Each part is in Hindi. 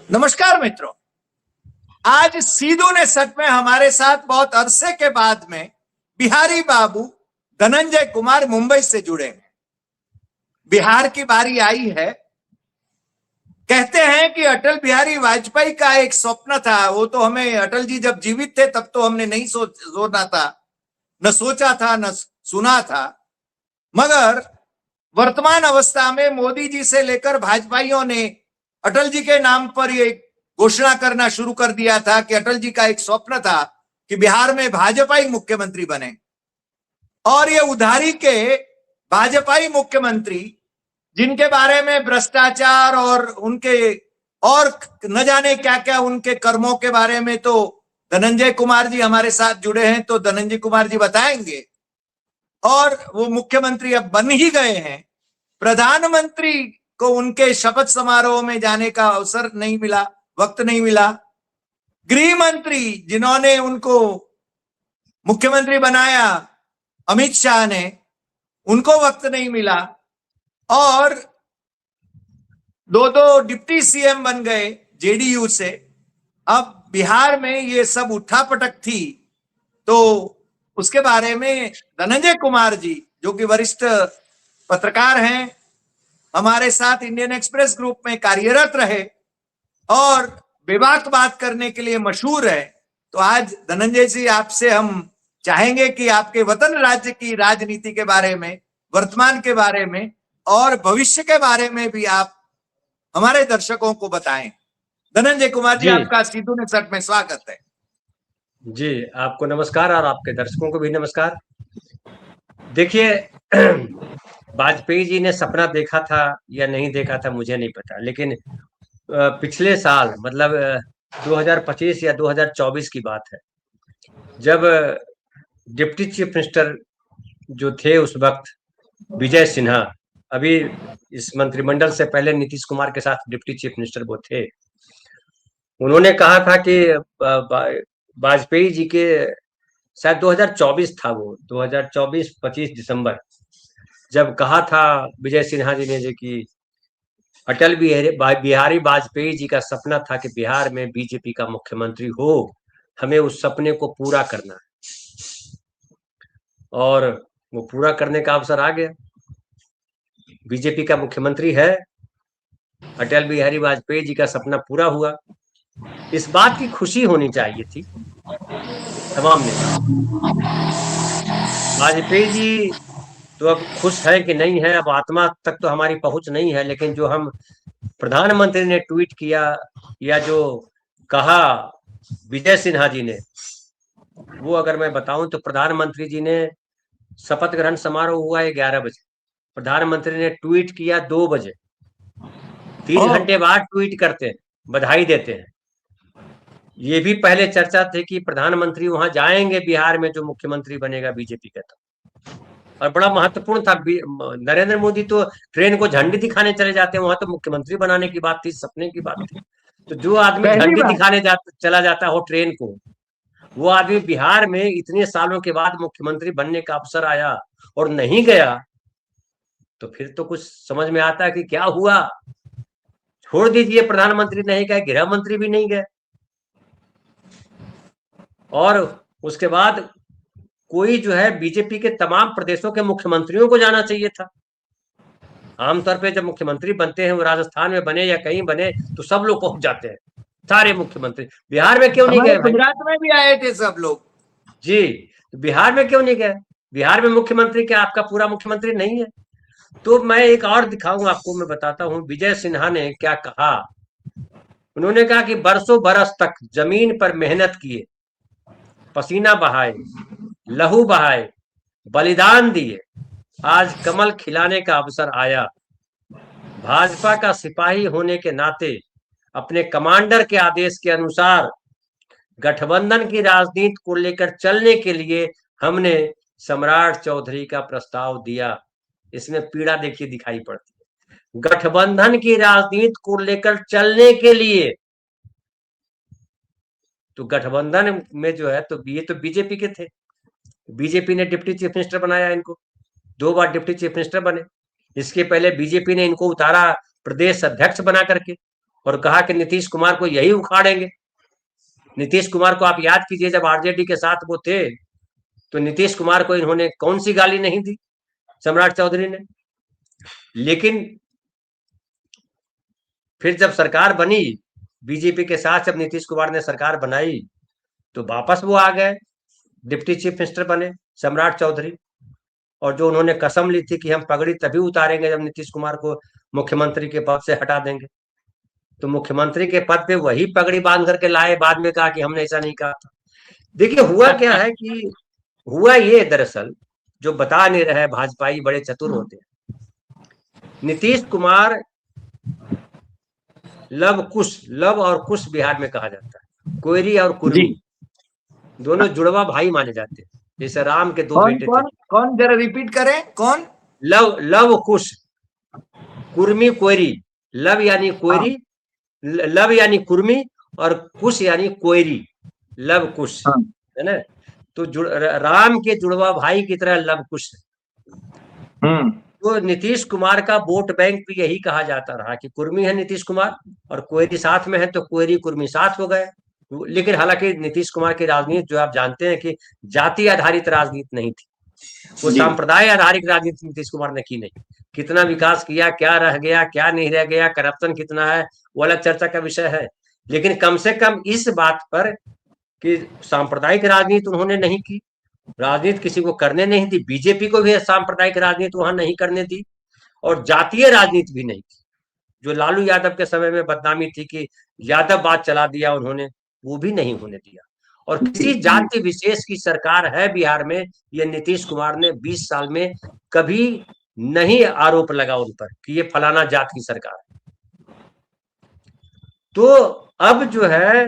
नमस्कार मित्रों। आज सीधू ने सच में हमारे साथ बहुत अरसे के बाद में बिहारी बाबू धनंजय कुमार मुंबई से जुड़े हैं। बिहार की बारी आई है। कहते हैं कि अटल बिहारी वाजपेयी का एक स्वप्न था। वो तो हमें अटल जी जब जीवित थे तब तो हमने नहीं सोचा था, न सोचा था, न सुना था। मगर वर्तमान अवस्था में मोदी जी से लेकर भाजपाइयों ने अटल जी के नाम पर ये घोषणा करना शुरू कर दिया था कि अटल जी का एक स्वप्न था कि बिहार में भाजपाई मुख्यमंत्री बने। और ये उधारी के भाजपाई मुख्यमंत्री, जिनके बारे में भ्रष्टाचार और उनके और न जाने क्या क्या उनके कर्मों के बारे में तो धनंजय कुमार जी हमारे साथ जुड़े हैं, तो धनंजय कुमार जी बताएंगे। और वो मुख्यमंत्री अब बन ही गए हैं। प्रधानमंत्री को उनके शपथ समारोह में जाने का अवसर नहीं मिला, वक्त नहीं मिला। गृह मंत्री जिन्होंने उनको मुख्यमंत्री बनाया, अमित शाह ने, उनको वक्त नहीं मिला। और दो डिप्टी सीएम बन गए जेडीयू से। अब बिहार में ये सब उठापटक थी, तो उसके बारे में धनंजय कुमार जी, जो कि वरिष्ठ पत्रकार हैं, हमारे साथ इंडियन एक्सप्रेस ग्रुप में कार्यरत रहे और बेबाक बात करने के लिए मशहूर है। तो आज धनंजय जी, आपसे हम चाहेंगे कि आपके वतन राज्य की राजनीति के बारे में, वर्तमान के बारे में और भविष्य के बारे में भी आप हमारे दर्शकों को बताएं। धनंजय कुमार जी, आपका सीधू ने सट में स्वागत है। जी, आपको नमस्कार और आपके दर्शकों को भी नमस्कार। देखिए, वाजपेयी जी ने सपना देखा था या नहीं देखा था मुझे नहीं पता, लेकिन पिछले साल मतलब 2025 या 2024 की बात है, जब डिप्टी चीफ मिनिस्टर जो थे उस वक्त विजय सिन्हा, अभी इस मंत्रिमंडल से पहले नीतीश कुमार के साथ डिप्टी चीफ मिनिस्टर वो थे, उन्होंने कहा था कि वाजपेयी जी के शायद 2024 था, वो 2024 25 दिसंबर, जब कहा था विजय सिन्हा जी ने कि अटल बिहारी वाजपेयी जी का सपना था कि बिहार में बीजेपी का मुख्यमंत्री हो, हमें उस सपने को पूरा करना है। और वो पूरा करने का अवसर आ गया। बीजेपी का मुख्यमंत्री है, अटल बिहारी वाजपेयी जी का सपना पूरा हुआ। इस बात की खुशी होनी चाहिए थी तमाम नेता। वाजपेयी जी तो अब खुश है कि नहीं है, अब आत्मा तक तो हमारी पहुंच नहीं है, लेकिन जो हम प्रधानमंत्री ने ट्वीट किया या जो कहा विजय सिन्हा जी ने, वो अगर मैं बताऊं तो प्रधानमंत्री जी ने शपथ ग्रहण समारोह हुआ 11 बजे, प्रधानमंत्री ने ट्वीट किया 2 बजे। 3 घंटे बाद ट्वीट करते हैं, बधाई देते हैं। ये भी पहले चर्चा थी कि प्रधानमंत्री वहां जाएंगे बिहार में जो मुख्यमंत्री बनेगा बीजेपी का, और बड़ा महत्वपूर्ण था। नरेंद्र मोदी तो ट्रेन को झंडी दिखाने चले जाते हैं, वहां तो मुख्यमंत्री बनाने की बात थी, सपने की बात थी। तो जो आदमी झंडी दिखाने चला जाता हो ट्रेन को, वो आदमी बिहार में इतने सालों के बाद मुख्यमंत्री बनने का अवसर आया और नहीं गया, तो फिर तो कुछ समझ में आता है कि क्या हुआ। छोड़ दीजिए, प्रधानमंत्री नहीं गए, गृह मंत्री भी नहीं गए, और उसके बाद कोई जो है बीजेपी के तमाम प्रदेशों के मुख्यमंत्रियों को जाना चाहिए था। आमतौर पे जब मुख्यमंत्री बनते हैं, वो राजस्थान में बने या कहीं बने, तो सब लोग पहुंच जाते हैं, सारे मुख्यमंत्री। बिहार में क्यों नहीं गए? गुजरात में भी आए थे सब लोग जी, तो बिहार में क्यों नहीं गए? बिहार में मुख्यमंत्री क्या आपका पूरा मुख्यमंत्री नहीं है? तो मैं एक और दिखाऊंगा आपको, मैं बताता हूं विजय सिन्हा ने क्या कहा। उन्होंने कहा कि बरसों बरस तक जमीन पर मेहनत किए, पसीना बहाए, लहू बहाए, बलिदान दिए, आज कमल खिलाने का अवसर आया। भाजपा का सिपाही होने के नाते अपने कमांडर के आदेश के अनुसार गठबंधन की राजनीति को लेकर चलने के लिए हमने सम्राट चौधरी का प्रस्ताव दिया। इसमें पीड़ा देखिए दिखाई पड़ती है। गठबंधन की राजनीति को लेकर चलने के लिए, तो गठबंधन में जो है, तो ये तो बीजेपी के थे, बीजेपी ने डिप्टी चीफ मिनिस्टर बनाया इनको, 2 बार डिप्टी चीफ मिनिस्टर बने। इसके पहले बीजेपी ने इनको उतारा प्रदेश अध्यक्ष बना करके, और कहा कि नीतीश कुमार को यही उखाड़ेंगे। नीतीश कुमार को आप याद कीजिए, जब आरजेडी के साथ वो थे तो नीतीश कुमार को इन्होंने कौन सी गाली नहीं दी सम्राट चौधरी ने। लेकिन फिर जब सरकार बनी बीजेपी के साथ, जब नीतीश कुमार ने सरकार बनाई तो वापस वो आ गए, डिप्टी चीफ मिनिस्टर बने सम्राट चौधरी। और जो उन्होंने कसम ली थी कि हम पगड़ी तभी उतारेंगे जब नीतीश कुमार को मुख्यमंत्री के पद से हटा देंगे, तो मुख्यमंत्री के पद पे वही पगड़ी बांध करके लाए, बाद में कहा कि हमने ऐसा नहीं कहा था। देखिए हुआ क्या है कि हुआ ये, दरअसल जो बता नहीं रहे भाजपाई बड़े चतुर होते हैं। नीतीश कुमार लव और कुश बिहार में कहा जाता है, कोयरी और कुर्मी दोनों जुड़वा भाई माने जाते हैं, जैसे राम के दो बेटे थे। कौन जरा रिपीट करें, कौन? लव कुश, कुर्मी कोयरी। लव यानी कोयरी, लव यानी कुर्मी, और कुश यानी कोयरी, लव कुश, है ना। तो राम के जुड़वा भाई की तरह लव कुश। तो नीतीश कुमार का वोट बैंक भी यही कहा जाता रहा कि कुर्मी है नीतीश कुमार और कोयरी साथ में है, तो कोयरी कुर्मी साथ हो गए। लेकिन हालांकि नीतीश कुमार की राजनीति जो आप जानते हैं कि जाति आधारित राजनीति नहीं थी, वो सांप्रदाय आधारित राजनीति नीतीश कुमार ने की नहीं। कितना विकास किया, क्या रह गया, क्या नहीं रह गया, करप्शन कितना है, वो अलग चर्चा का विषय है। लेकिन कम से कम इस बात पर कि सांप्रदायिक राजनीति उन्होंने नहीं की, राजनीति किसी को करने नहीं दी, बीजेपी को भी सांप्रदायिक राजनीति वहां नहीं करने दी, और जातीय राजनीति भी नहीं की। जो लालू यादव के समय में बदनामी थी कि यादववाद चला दिया उन्होंने, वो भी नहीं होने दिया। और किसी जाति विशेष की सरकार है बिहार में, ये नीतीश कुमार ने 20 साल में कभी नहीं आरोप लगा उन पर कि ये फलाना जात की सरकार है। तो अब जो है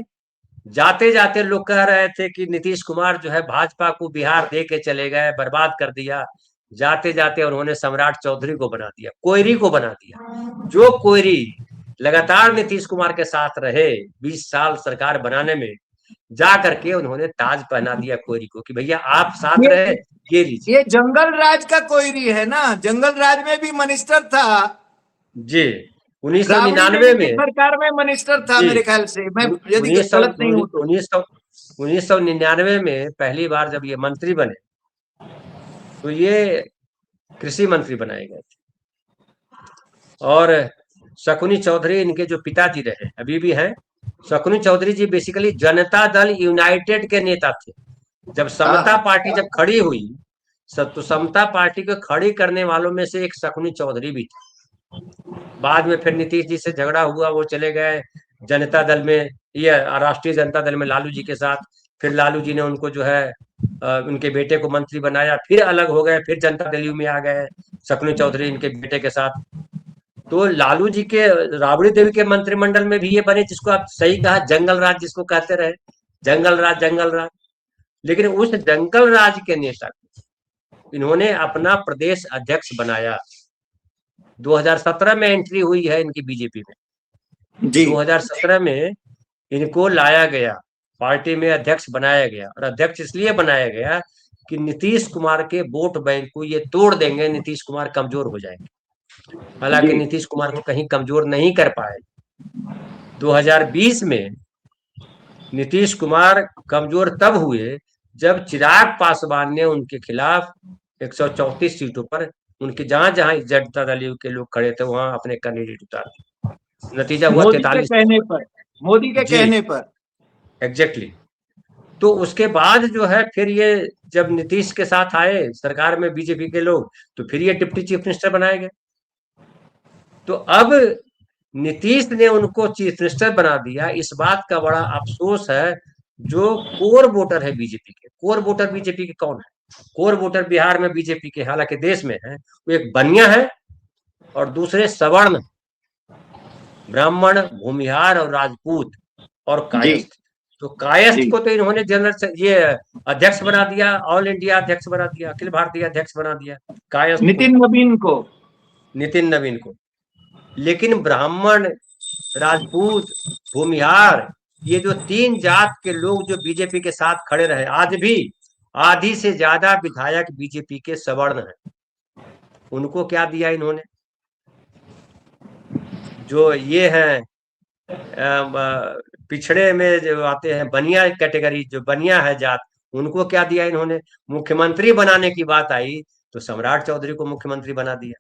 जाते जाते लोग कह रहे थे कि नीतीश कुमार जो है भाजपा को बिहार दे के चले गए, बर्बाद कर दिया। जाते जाते उन्होंने सम्राट चौधरी को बना दिया, कोयरी को बना दिया। जो कोयरी लगातार नीतीश कुमार के साथ रहे 20 साल सरकार बनाने में, जा करके उन्होंने ताज पहना दिया कोयरी को कि भैया आप साथ रहे, ये लीजिए। ये जंगल राज का कोयरी है ना, जंगल राज में भी मिनिस्टर था जी, 1999 में सरकार में मिनिस्टर था मेरे ख्याल से, मैं यदि गलत नहीं हूं तो। 1999 में पहली बार जब ये मंत्री बने तो ये कृषि मंत्री बनाए गए थे। और शकुनी चौधरी इनके जो पिताजी रहे, अभी भी हैं, शकुनी चौधरी जी बेसिकली जनता दल यूनाइटेड के नेता थे। जब समता पार्टी जब खड़ी हुई, तो समता पार्टी को खड़ी करने वालों में से एक शकुनी चौधरी भी थे। बाद में फिर नीतीश जी से झगड़ा हुआ, वो चले गए जनता दल में, ये राष्ट्रीय जनता दल में लालू जी के साथ। फिर लालू जी ने उनको जो है उनके बेटे को मंत्री बनाया, फिर अलग हो गए, फिर जनता दल में आ गए शकुनी चौधरी इनके बेटे के साथ। तो लालू जी के राबड़ी देवी के मंत्रिमंडल में भी ये बने, जिसको आप सही कहा जंगल राज जिसको कहते रहे, जंगल राज। लेकिन उस जंगल राज के नेता को इन्होंने अपना प्रदेश अध्यक्ष बनाया। 2017 में एंट्री हुई है इनकी बीजेपी में। 2017 में इनको लाया गया, पार्टी में अध्यक्ष बनाया गया। और अध्यक्ष इसलिए बनाया गया कि नीतीश कुमार के वोट बैंक को ये तोड़ देंगे, नीतीश कुमार कमजोर हो जाएंगे। हालांकि नीतीश कुमार को कहीं कमजोर नहीं कर पाए। 2020 में नीतीश कुमार कमजोर तब हुए जब चिराग पासवान ने उनके खिलाफ 134 सीटों पर, उनके जहां जहां जनता दल के लोग खड़े थे वहां अपने कैंडिडेट उतार दिए। नतीजा हुआ 43, मोदी के कहने पर एग्जैक्टली। तो उसके बाद जो है फिर ये जब नीतीश के साथ आए सरकार में बीजेपी के लोग, तो फिर ये डिप्टी चीफ मिनिस्टर बनाए गए। तो अब नीतीश ने उनको चीफ मिनिस्टर बना दिया। इस बात का बड़ा अफसोस है जो कोर वोटर है बीजेपी के। कोर वोटर बीजेपी के कौन है? कोर वोटर बिहार में बीजेपी के, हालांकि देश में है, वो एक बनिया है और दूसरे सवर्ण, ब्राह्मण, भूमिहार और राजपूत और कायस्थ। तो कायस्थ को तो इन्होंने जनरल ये अध्यक्ष बना दिया, ऑल इंडिया अध्यक्ष बना दिया, अखिल भारतीय अध्यक्ष बना दिया कायस्थ, नितिन नवीन को। लेकिन ब्राह्मण, राजपूत, भूमिहार, ये जो 3 जात के लोग जो बीजेपी के साथ खड़े रहे, आज भी आधी से ज्यादा विधायक बीजेपी के सवर्ण हैं। उनको क्या दिया इन्होंने? जो ये हैं पिछड़े में जो आते हैं, बनिया कैटेगरी, जो बनिया है जात, उनको क्या दिया इन्होंने? मुख्यमंत्री बनाने की बात आई तो सम्राट चौधरी को मुख्यमंत्री बना दिया।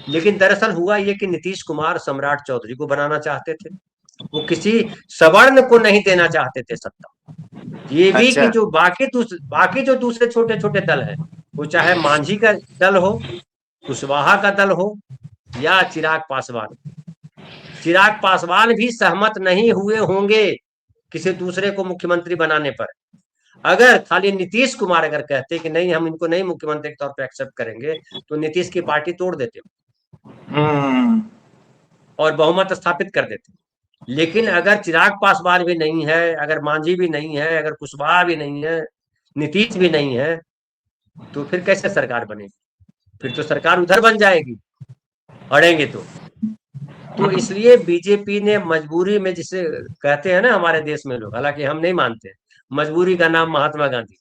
लेकिन दरअसल हुआ ये कि नीतीश कुमार सम्राट चौधरी को बनाना चाहते थे, वो किसी सवर्ण को नहीं देना चाहते थे सत्ता। ये भी अच्छा। कि जो बाकी जो दूसरे छोटे छोटे दल है, वो चाहे मांझी का दल हो, कुशवाहा का दल हो, या चिराग पासवान भी सहमत नहीं हुए होंगे किसी दूसरे को मुख्यमंत्री बनाने पर। अगर खाली नीतीश कुमार अगर कहते कि नहीं, हम इनको नहीं मुख्यमंत्री के तौर पर एक्सेप्ट करेंगे, तो नीतीश की पार्टी तोड़ देते और बहुमत स्थापित कर देते। लेकिन अगर चिराग पासवान भी नहीं है, अगर मांझी भी नहीं है, अगर कुशवाहा भी नहीं है, नीतीश भी नहीं है, तो फिर कैसे सरकार बनेगी? फिर तो सरकार उधर बन जाएगी, अड़ेंगे तो इसलिए बीजेपी ने मजबूरी में, जिसे कहते हैं ना हमारे देश में लोग, हालांकि हम नहीं मानते, मजबूरी का नाम महात्मा गांधी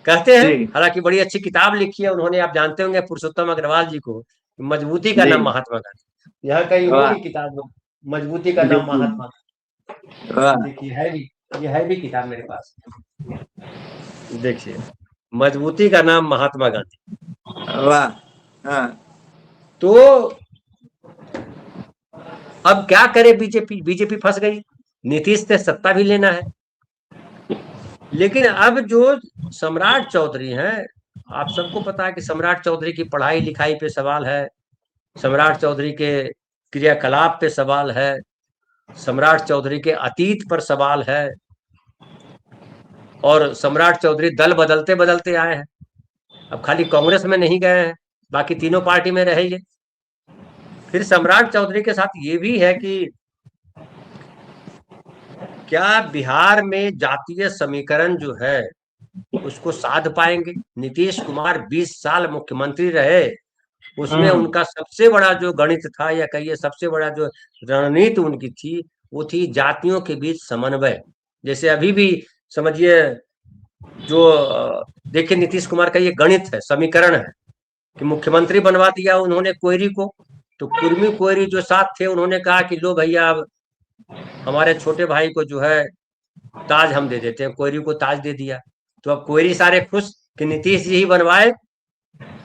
कहते हैं। हालांकि बड़ी अच्छी किताब लिखी है उन्होंने, आप जानते होंगे पुरुषोत्तम अग्रवाल जी को, मजबूती का नाम महात्मा गांधी। यहाँ कहीं होगी किताब, मजबूती का नाम महात्मा गांधी। देखिए है भी, ये है भी किताब मेरे पास, देखिए, मजबूती का नाम महात्मा गांधी। वाह। तो अब क्या करे बीजेपी फंस गई, नीतीश से सत्ता भी लेना है। लेकिन अब जो सम्राट चौधरी हैं, आप सबको पता है कि सम्राट चौधरी की पढ़ाई लिखाई पे सवाल है, सम्राट चौधरी के क्रियाकलाप पे सवाल है, सम्राट चौधरी के अतीत पर सवाल है, और सम्राट चौधरी दल बदलते बदलते आए हैं। अब खाली कांग्रेस में नहीं गए हैं, बाकी तीनों पार्टी में रहे ये। फिर सम्राट चौधरी के साथ ये भी है कि क्या बिहार में जातीय समीकरण जो है उसको साध पाएंगे? नीतीश कुमार 20 साल मुख्यमंत्री रहे, उसमें उनका सबसे बड़ा जो गणित था, या कहिए सबसे बड़ा जो रणनीति उनकी थी, वो थी जातियों के बीच समन्वय। जैसे अभी भी समझिए, जो देखिए नीतीश कुमार का ये गणित है, समीकरण है कि मुख्यमंत्री बनवा दिया उन्होंने कोयरी को, तो कुर्मी कोयरी जो साथ थे उन्होंने कहा कि लो भैया, अब हमारे छोटे भाई को जो है ताज हम दे देते हैं, कोयरी को ताज दे दिया। तो अब कोयरी सारे खुश कि नीतीश जी ही बनवाए।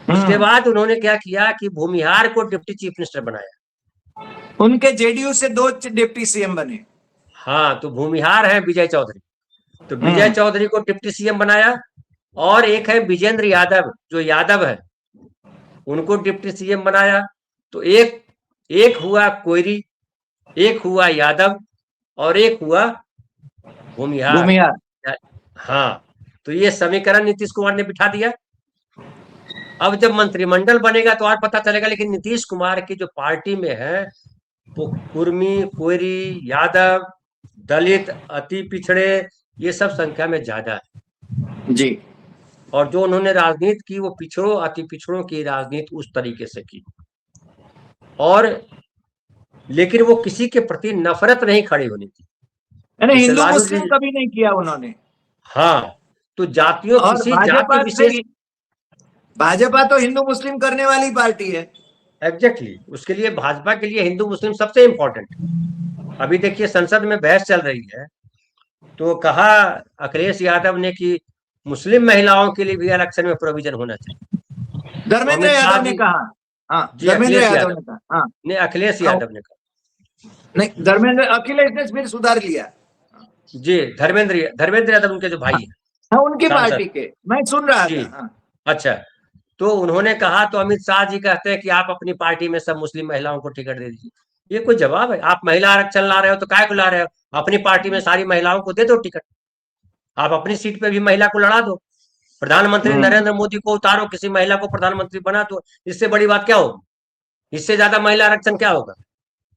उसके बाद उन्होंने क्या किया कि भूमिहार को डिप्टी चीफ मिनिस्टर बनाया। उनके जेडीयू से 2 डिप्टी सीएम बने। हाँ, तो भूमिहार है विजय चौधरी, तो विजय चौधरी को डिप्टी सीएम बनाया। और एक है विजेंद्र यादव, जो यादव है, उनको डिप्टी सीएम बनाया। तो एक हुआ कोयरी, एक हुआ यादव, और एक हुआ भूमिहार। हाँ, तो ये समीकरण नीतीश कुमार ने बिठा दिया। अब जब मंत्रिमंडल बनेगा तो और पता चलेगा। लेकिन नीतीश कुमार की जो पार्टी में है, वो कुर्मी, कोयरी, यादव, दलित, अति पिछड़े, ये सब संख्या में ज्यादा है जी। और जो उन्होंने राजनीति की, वो पिछड़ों, अति पिछड़ों की राजनीति उस तरीके से की। और लेकिन वो किसी के प्रति नफरत नहीं खड़ी होनी थी, हिंदू मुस्लिम कभी नहीं किया उन्होंने। हाँ, तो जातियों, किसी जाति विशेष, भाजपा तो हिंदू मुस्लिम करने वाली पार्टी है। एग्जैक्टली, उसके लिए भाजपा के लिए हिंदू मुस्लिम सबसे इंपॉर्टेंट है। अभी देखिए संसद में बहस चल रही है, तो कहा अखिलेश यादव ने कि मुस्लिम महिलाओं के लिए भी आरक्षण में प्रोविजन होना चाहिए। धर्मेंद्र यादव ने कहा। हाँ, धर्मेंद्र यादव ने कहा। हाँ, नहीं, अखिलेश यादव ने कहा। नहीं, धर्मेंद्र, अखिलेश ने फिर सुधार लिया। जी, धर्मेंद्र यादव उनके जो भाई हैं, हाँ, उनकी पार्टी के, मैं सुन रहा था। हाँ। अच्छा, तो उन्होंने कहा, तो अमित शाह जी कहते हैं कि आप अपनी पार्टी में सब मुस्लिम महिलाओं को टिकट दे दीजिए। ये कोई जवाब है? आप महिला आरक्षण ला रहे हो तो काय को ला रहे हो? अपनी पार्टी में सारी महिलाओं को दे दो टिकट, आप अपनी सीट पे भी महिला को लड़ा दो, प्रधानमंत्री नरेंद्र मोदी को उतारो, किसी महिला को प्रधानमंत्री बना दो। इससे बड़ी बात क्या होगी? इससे ज्यादा महिला आरक्षण क्या होगा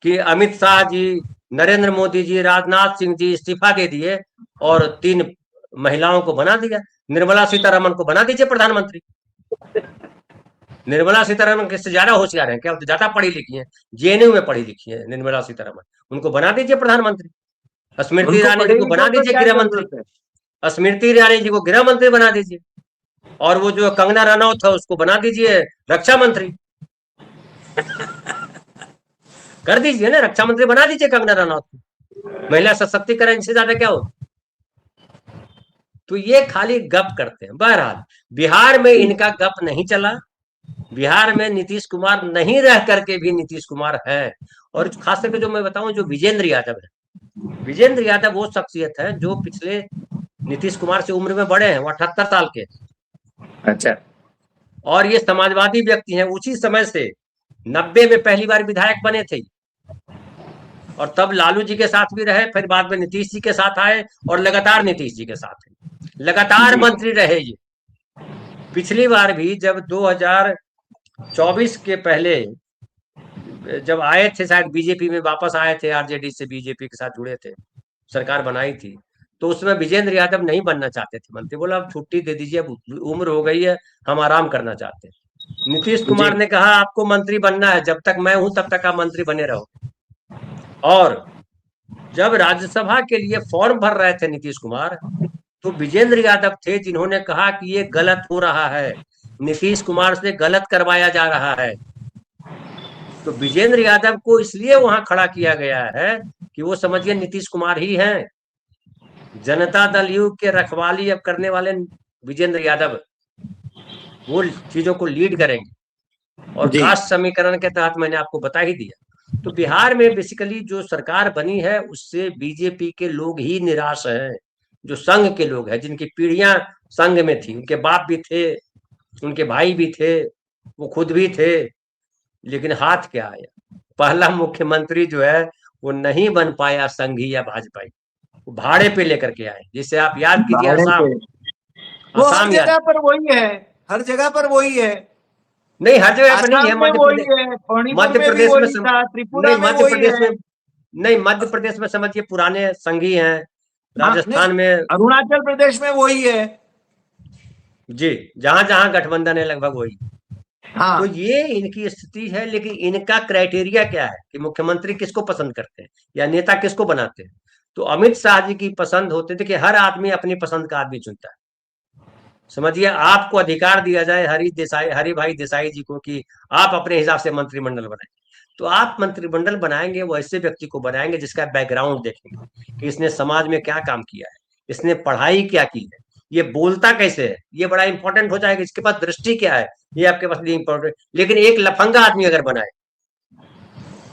कि अमित शाह जी, नरेंद्र मोदी जी, राजनाथ सिंह जी इस्तीफा दे दिए और 3 महिलाओं को बना दिया। निर्मला सीतारमन को बना दीजिए प्रधानमंत्री। निर्मला सीतारमन किससे ज्यादा होशियार है क्या? तो ज्यादा पढ़ी लिखी है, जेएनयू में पढ़ी लिखी है निर्मला सीतारमन, उनको बना दीजिए प्रधानमंत्री। स्मृति ईरानी जी को बना दीजिए गृह मंत्री, स्मृति ईरानी जी को गृह मंत्री बना दीजिए, और वो जो कंगना रनौत है उसको बना दीजिए रक्षा मंत्री। कर दीजिए ना, रक्षा मंत्री बना दीजिए कंगना रनौत को, महिला सशक्तिकरण से ज्यादा क्या हो। तो ये खाली गप करते हैं। बहरहाल बिहार में इनका गप नहीं चला, बिहार में नीतीश कुमार नहीं रह करके भी नीतीश कुमार है। और खास करके जो मैं बताऊं, जो विजेंद्र यादव है, विजेंद्र यादव वो शख्सियत है जो पिछले नीतीश कुमार से उम्र में बड़े हैं, वो 78 साल के। अच्छा। और ये समाजवादी व्यक्ति हैं, उसी समय से 90 में पहली बार विधायक बने थे, और तब लालू जी के साथ भी रहे, फिर बाद में नीतीश जी के साथ आए, और लगातार नीतीश जी के साथ है, लगातार मंत्री रहे ये। पिछली बार भी जब 2024 के पहले जब आए थे, शायद बीजेपी में वापस आए थे, आरजेडी से बीजेपी के साथ जुड़े थे, सरकार बनाई थी, तो उसमें विजेंद्र यादव नहीं बनना चाहते थे मंत्री। बोला अब छुट्टी दे दीजिए, अब उम्र हो गई है, हम आराम करना चाहते हैं। नीतीश कुमार ने कहा आपको मंत्री बनना है, जब तक मैं हूं तब तक आप मंत्री बने रहो। और जब राज्यसभा के लिए फॉर्म भर रहे थे नीतीश कुमार, तो विजेंद्र यादव थे जिन्होंने कहा कि ये गलत हो रहा है, नीतीश कुमार से गलत करवाया जा रहा है। तो विजेंद्र यादव को इसलिए वहां खड़ा किया गया है कि वो समझिए नीतीश कुमार ही हैं, जनता दल यू के रखवाली अब करने वाले विजेंद्र यादव, वो चीजों को लीड करेंगे। और कास्ट समीकरण के तहत मैंने आपको बता ही दिया। तो बिहार में बेसिकली जो सरकार बनी है उससे बीजेपी के लोग ही निराश हैं, जो संघ के लोग हैं, जिनकी पीढ़ियां संघ में थी, उनके बाप भी थे, उनके भाई भी थे, वो खुद भी थे, लेकिन हाथ क्या आया, पहला मुख्यमंत्री जो है वो नहीं बन पाया संघी या भाजपाई, वो भाड़े पे लेकर के आए। जिसे आप याद कीजिए असम, वो हर असम याद, जगह पर वही है, हर जगह पर वही है। नहीं हर जगह पर नहीं है, आसाम में वही है, मणिपुर मध्य में भी प्रदेश में वही था, त्रिपुरा नहीं में मध्य वही प्रदेश है। में, नहीं मध्य प्रदेश में समझिए पुराने संघी हैं, हाँ, नहीं, राजस्थान में, अरुणाचल प्रदेश में वही है। जी जहां जहां गठबंधन है लगभग वही। हाँ। तो ये इनकी स्थिति है। लेकिन इनका क्राइटेरिया क्या है कि मुख्यमंत्री किसको पसंद करते हैं या नेता किसको बनाते हैं। तो अमित शाह जी की पसंद होते थे कि हर आदमी अपनी पसंद का आदमी चुनता है। समझिए आपको अधिकार दिया जाए हरि भाई देसाई जी को कि आप अपने हिसाब से मंत्रिमंडल बनाएं, तो आप मंत्रिमंडल बनाएंगे वो ऐसे व्यक्ति को बनाएंगे जिसका बैकग्राउंड देखेंगे कि इसने समाज में क्या काम किया है, इसने पढ़ाई क्या की है, ये बोलता कैसे है, ये बड़ा इंपॉर्टेंट हो जाएगा, इसके पास दृष्टि क्या है, ये आपके पास लिए इंपॉर्टेंट। लेकिन एक लफंगा आदमी अगर बनाए,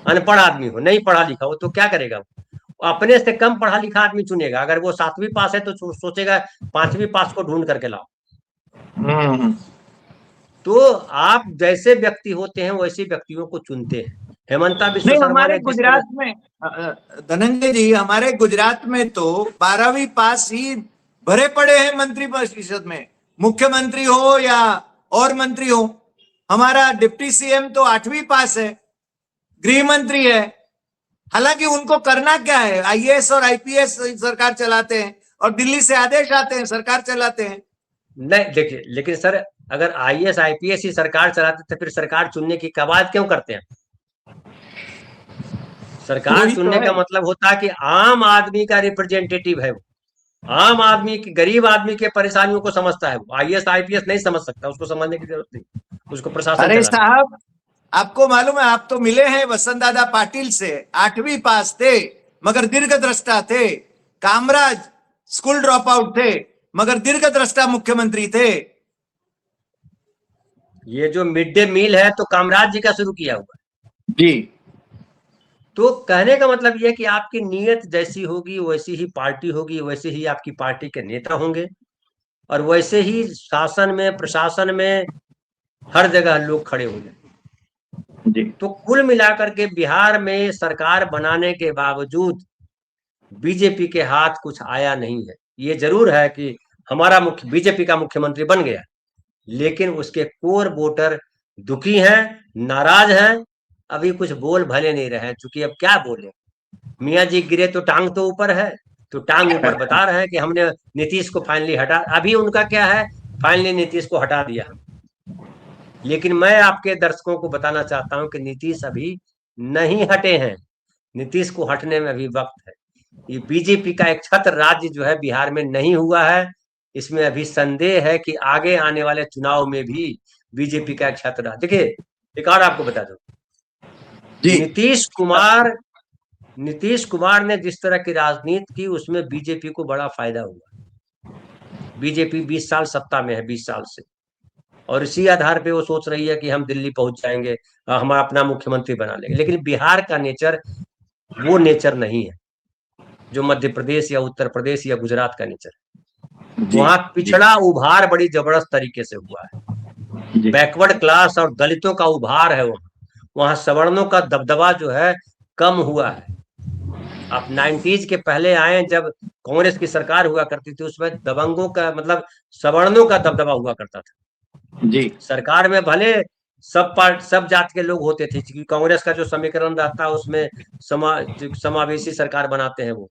अनपढ़ आदमी हो, नहीं पढ़ा लिखा हो, तो क्या करेगा वो अपने से कम पढ़ा लिखा आदमी चुनेगा। अगर वो 7वीं पास है तो सोचेगा 5वीं पास को ढूंढ करके लाओ। तो आप जैसे व्यक्ति होते हैं वैसे व्यक्तियों को चुनते हैं। हेमंता विश्व नहीं, शर्मा हमारे ने जिस तरह, गुजरात में धनंजय जी, हमारे गुजरात में तो 12वीं पास ही भरे पड़े हैं मंत्री परिषद में, मुख्यमंत्री हो या और मंत्री हो। हमारा डिप्टी सीएम तो 8वीं पास है, गृह मंत्री है। हालांकि उनको करना क्या है, आईएएस और आईपीएस सरकार चलाते हैं और दिल्ली से आदेश आते हैं, सरकार चलाते हैं। नहीं देखिए, लेकिन सर अगर आईएएस आईपीएस ही सरकार चलाते तो फिर सरकार चुनने की कवायद क्यों करते हैं। सरकार वही तो चुनने है। का मतलब होता है कि आम आदमी का रिप्रेजेंटेटिव है वो, आम आदमी की, गरीब आदमी के परेशानियों को समझता है वो। आईएएस आईपीएस नहीं समझ सकता, उसको समझने की जरूरत नहीं, उसको प्रशासन अरे चलाना। साहब, आपको मालूम है, आप तो मिले हैं वसंत दादा पाटिल से, 8वीं पास थे मगर दीर्घद्रष्टा थे। कामराज स्कूल ड्रॉप आउट थे मगर दीर्घद्रष्टा मुख्यमंत्री थे। ये जो मिड डे मील है तो कामराज जी का शुरू किया हुआ है। जी। तो कहने का मतलब यह है कि आपकी नीयत जैसी होगी वैसी ही पार्टी होगी, वैसे ही आपकी पार्टी के नेता होंगे, और वैसे ही शासन में, प्रशासन में, हर जगह लोग खड़े होंगे। जी। तो कुल मिलाकर के बिहार में सरकार बनाने के बावजूद बीजेपी के हाथ कुछ आया नहीं है। ये जरूर है कि हमारा मुख्य बीजेपी का मुख्यमंत्री बन गया, लेकिन उसके कोर वोटर दुखी हैं, नाराज हैं, अभी कुछ बोल भले नहीं रहे हैं। चूंकि अब क्या बोले, मियाँ जी गिरे तो टांग तो ऊपर है, तो टांग ऊपर बता रहे हैं कि हमने नीतीश को फाइनली हटा, अभी उनका क्या है, फाइनली नीतीश को हटा दिया। लेकिन मैं आपके दर्शकों को बताना चाहता हूं कि नीतीश अभी नहीं हटे हैं, नीतीश को हटने में अभी वक्त है। ये बीजेपी का एक छत्र राज्य जो है बिहार में नहीं हुआ है, इसमें अभी संदेह है कि आगे आने वाले चुनाव में भी बीजेपी का एक छत्र राज्य। देखिए एक और आपको बता दूं, जी नीतीश कुमार ने जिस तरह की राजनीति की उसमें बीजेपी को बड़ा फायदा हुआ। बीजेपी 20 साल सत्ता में है, 20 साल से, और इसी आधार पे वो सोच रही है कि हम दिल्ली पहुंच जाएंगे, हमारा अपना मुख्यमंत्री बना लेंगे। लेकिन बिहार का नेचर वो नेचर नहीं है जो मध्य प्रदेश या उत्तर प्रदेश या गुजरात का नेचर है। जी वहां पिछड़ा उभार बड़ी जबरदस्त तरीके से हुआ है। जी बैकवर्ड क्लास और दलितों का उभार है वहां सवर्णों का दबदबा जो है कम हुआ है। आप 90s के पहले आए जब कांग्रेस की सरकार हुआ करती थी, उसमें दबंगों का मतलब सवर्णों का दबदबा हुआ करता था। जी सरकार में भले सब जात के लोग होते थे, क्योंकि कांग्रेस का जो समीकरण रहता है उसमें समावेशी सरकार बनाते हैं वो,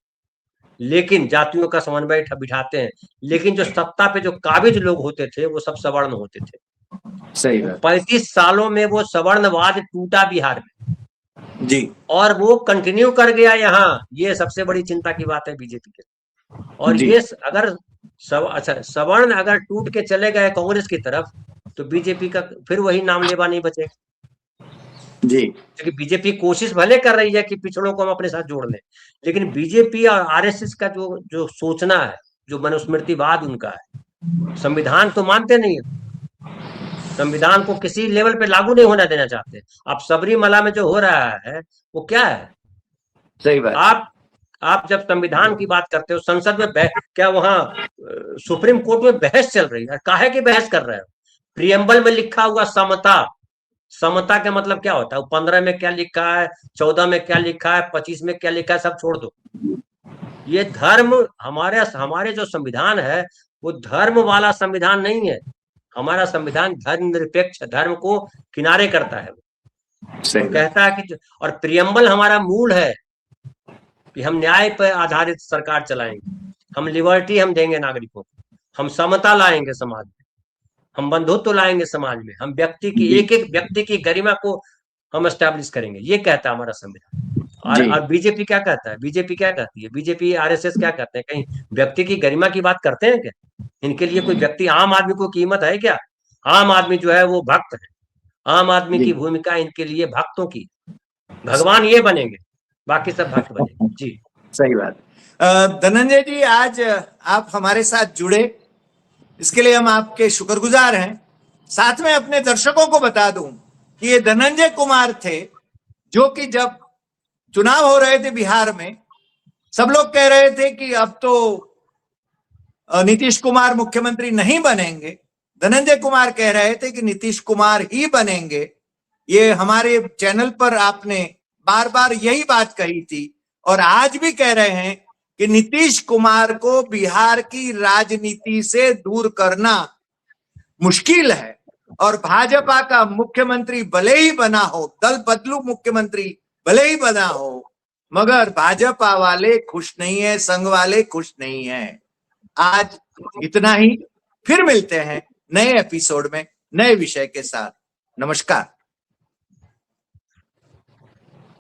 लेकिन जातियों का समन्वय बिठाते हैं, लेकिन जो सत्ता पे जो काबिज लोग होते थे वो सब सवर्ण होते थे। सही बात 35 सालों में वो सवर्णवाद टूटा बिहार में, जी और वो कंटिन्यू कर गया यहाँ। ये सबसे बड़ी चिंता की बात है बीजेपी के। और जी ये अगर सवर्ण अगर टूट के चले गए कांग्रेस की तरफ, तो बीजेपी का फिर वही नाम लेवा नहीं बचेगा। जी क्योंकि बीजेपी कोशिश भले कर रही है कि पिछड़ों को हम अपने साथ जोड़ लें, लेकिन बीजेपी और आरएसएस का जो जो सोचना है, जो मनुस्मृतिवाद उनका है, संविधान तो मानते नहीं है, संविधान को किसी लेवल पे लागू नहीं होना देना चाहते। अब सबरीमला में जो हो रहा है वो क्या है? सही बात आप जब संविधान की बात करते हो, संसद में क्या वहां सुप्रीम कोर्ट में बहस चल रही है? काहे की बहस कर रहे हो? प्रियम्बल में लिखा हुआ समता, समता का मतलब क्या होता है? 15 में क्या लिखा है, 14 में क्या लिखा है, 25 में क्या लिखा है, सब छोड़ दो। ये धर्म हमारे जो संविधान है वो धर्म वाला संविधान नहीं है। हमारा संविधान धर्मनिरपेक्ष धर्म को किनारे करता है और कहता है कि, और प्रियम्बल हमारा मूल है कि हम न्याय पर आधारित सरकार चलाएंगे, हम लिबर्टी हम देंगे नागरिकों को, हम समता लाएंगे समाज में, हम बंधुत्व लाएंगे समाज में, हम व्यक्ति की एक एक व्यक्ति की गरिमा को हम एस्टैब्लिश करेंगे। ये कहता है हमारा संविधान। और बीजेपी क्या कहता है? बीजेपी क्या कहती है? बीजेपी आरएसएस क्या कहते हैं? कहीं व्यक्ति की गरिमा की बात करते हैं क्या? इनके लिए कोई व्यक्ति, आम आदमी को कीमत है क्या? आम आदमी जो है वो भक्त है। आम आदमी की भूमिका इनके लिए भक्तों की, भगवान ये बनेंगे, बाकी सब भक्त बनेंगे। जी सही बात। धनंजय जी, आज आप हमारे साथ जुड़े, इसके लिए हम आपके शुक्रगुजार हैं। साथ में अपने दर्शकों को बता दूं कि ये धनंजय कुमार थे जो कि जब चुनाव हो रहे थे बिहार में, सब लोग कह रहे थे कि अब तो नीतीश कुमार मुख्यमंत्री नहीं बनेंगे। धनंजय कुमार कह रहे थे कि नीतीश कुमार ही बनेंगे। ये हमारे चैनल पर आपने बार बार यही बात कही थी और आज भी कह रहे हैं कि नीतीश कुमार को बिहार की राजनीति से दूर करना मुश्किल है और भाजपा का मुख्यमंत्री भले ही बना हो, दल बदलू मुख्यमंत्री भले ही बना हो, मगर भाजपा वाले खुश नहीं है, संघ वाले खुश नहीं है। आज इतना ही, फिर मिलते हैं नए एपिसोड में नए विषय के साथ। नमस्कार।